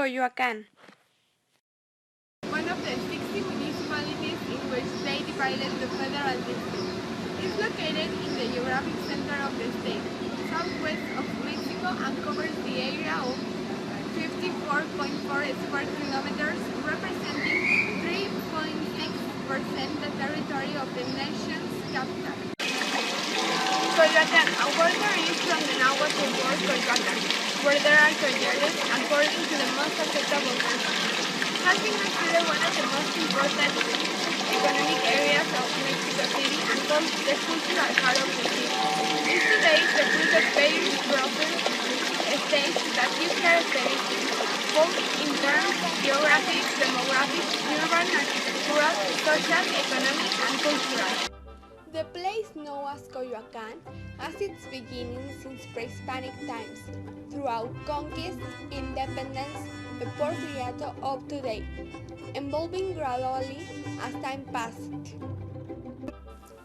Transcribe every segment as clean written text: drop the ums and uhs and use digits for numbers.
Coyoacán. One of the 60 municipalities in which they divided the federal district. It's located in the geographic center of the state, southwest of Mexico, and covers the area of 54.4 square kilometers, representing 3.6% the territory of the nation's capital. Coyoacán, a word derived from the Nahuatl word Coyoacán, where there are coyotes, according to the most acceptable version, has been considered one of the most important economic areas of Mexico City and called the cultural heart of the city. It's today the fruit of various profit states that give characteristics, both in terms geographic, demographic, urban, architectural, social, economic, and cultural. The place known as Coyoacán has its beginnings since pre-Hispanic times, throughout conquest, independence, the Porfiriato of today, evolving gradually as time passed.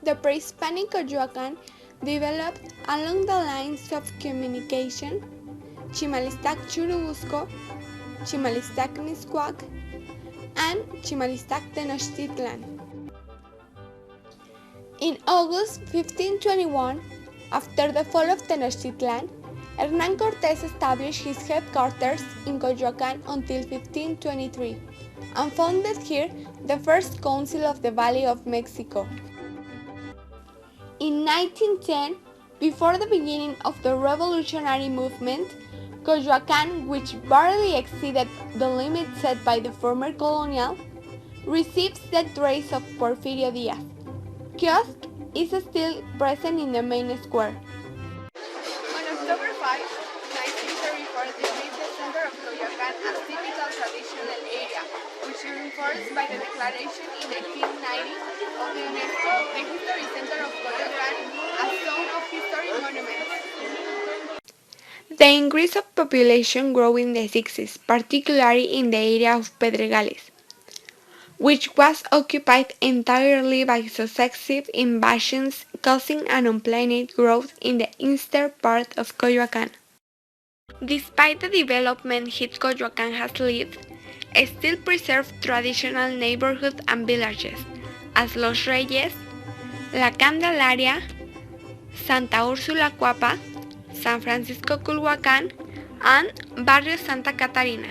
The pre-Hispanic Coyoacán developed along the lines of communication Chimalistac-Churubusco, Chimalistac-Miscuac, and Chimalistac-Tenochtitlan. In August 1521, after the fall of Tenochtitlan, Hernán Cortés established his headquarters in Coyoacán until 1523 and founded here the first council of the Valley of Mexico. In 1910, before the beginning of the revolutionary movement, Coyoacán, which barely exceeded the limit set by the former colonial, receives the trace of Porfirio Díaz. Kiosk is still present in the main square. On October 5, 1934, they made the center of Coyoacán a typical traditional area, which is reinforced by the declaration in 1990 of the UNESCO, the History Center of Coyoacán, as zone of historic monuments. The increase of population grew in the 60s, particularly in the area of Pedregales, which was occupied entirely by successive invasions, causing an unplanned growth in the eastern part of Coyoacán. Despite the development hit Coyoacán has lived, it still preserves traditional neighborhoods and villages, as Los Reyes, La Candelaria, Santa Úrsula Cuapa, San Francisco Culhuacán, and Barrio Santa Catarina.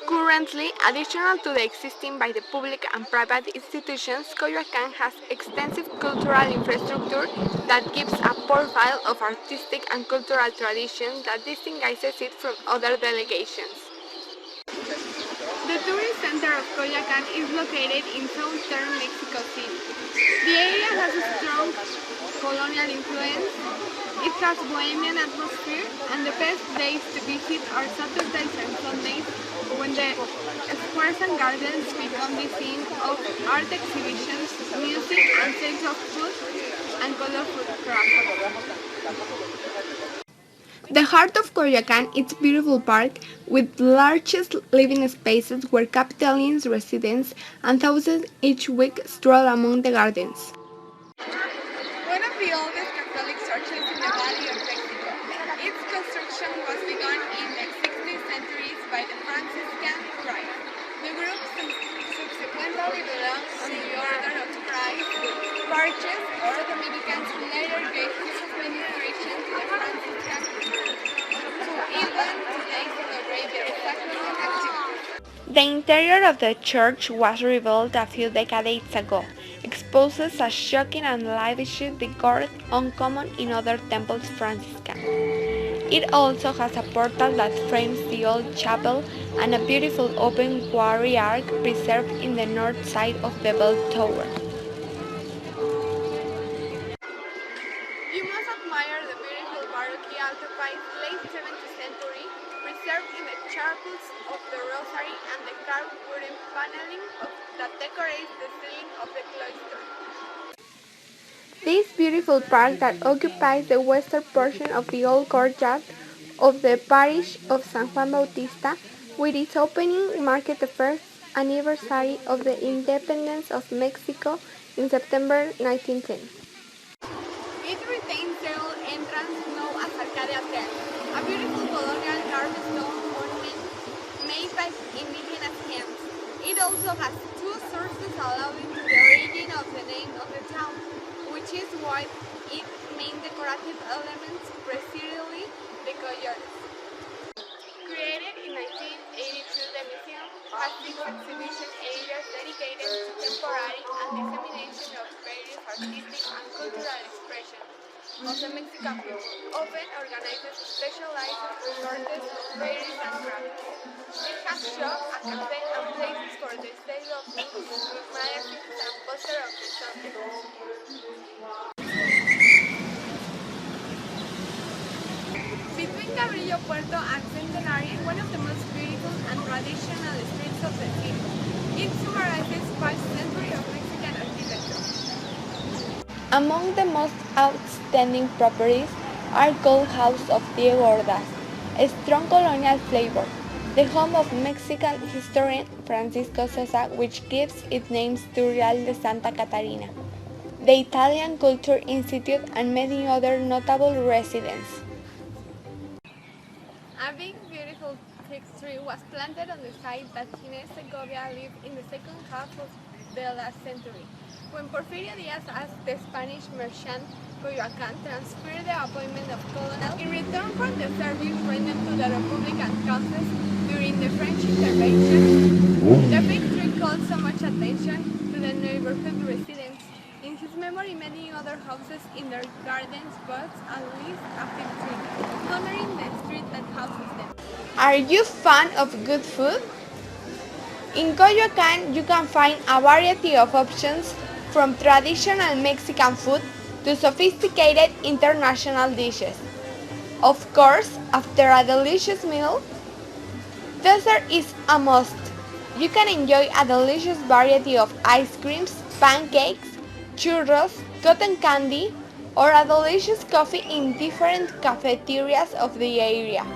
Currently, additional to the existing by the public and private institutions, Coyoacán has extensive cultural infrastructure that gives a profile of artistic and cultural tradition that distinguishes it from other delegations. The tourist center of Coyoacán is located in southern Mexico City. The area has a strong colonial influence. It has bohemian atmosphere, and the best days to visit are Saturdays and Sundays, when the squares and gardens become the scene of art exhibitions, music, and sales of food and colorful crafts. The heart of Coyoacán is a beautiful park with the largest living spaces where capitalians, residents, and thousands each week stroll among the gardens. One of the oldest Catholic churches in the Valley of Mexico, its construction was begun in the 16th centuries by the Franciscan friars. The group subsequently belonged to the Order of Christ, Parches, or Dominicans, who later gave his administration to the Franciscan who even today celebrate their sacrament activities. The interior of the church was rebuilt a few decades ago, exposes a shocking and lavish decor uncommon in other temples Franciscan. It also has a portal that frames the old chapel and a beautiful open quarry arch preserved in the north side of the bell tower. You must admire the beautiful Baroque occupied late 17th century, preserved in the chapels of the Rosary and the carved wooden paneling that decorates the ceiling of the cloister. This beautiful park that occupies the western portion of the old courtyard of the parish of San Juan Bautista, with its opening marked the first anniversary of the independence of Mexico in September 1910. It retains the old entrance known as Arcadia Terrace, a beautiful colonial carved stone monument made by indigenous hands. It also has two sources allowing to the origin of the name of the town, which is why its main decorative elements precisely the coyotes. Created in 1982, the museum has 6 exhibition areas dedicated to temporary and dissemination of various artistic and cultural expressions of the Mexican people, often organized specialized resorts, fairs and crafts. It has shops, a cafe and places for the sale of books with magazines and posters of the subject. Between Cabrillo Puerto and Centenary, one of the most beautiful and traditional streets of the city, it summarizes 5 centuries of Mexican architecture. Among the most outstanding properties are Gold House of Diego Ordaz, a strong colonial flavor, the home of Mexican historian Francisco Sosa, which gives its name to Real de Santa Catarina, the Italian Culture Institute, and many other notable residents. A big, beautiful teak tree was planted on the site that Inés Segovia lived in the second half of the last century, when Porfirio Díaz asked the Spanish merchant Coyoacán transferred the appointment of colonel in return for the service rendered to the Republican causes during the French intervention. The big tree called so much attention to the neighborhood residents. In his memory, many other houses in their gardens boast at least a fig tree, honoring the street that houses them. Are you fan of good food? In Coyoacán, you can find a variety of options from traditional Mexican food to sophisticated international dishes. Of course, after a delicious meal, dessert is a must. You can enjoy a delicious variety of ice creams, pancakes, churros, cotton candy, or a delicious coffee in different cafeterias of the area.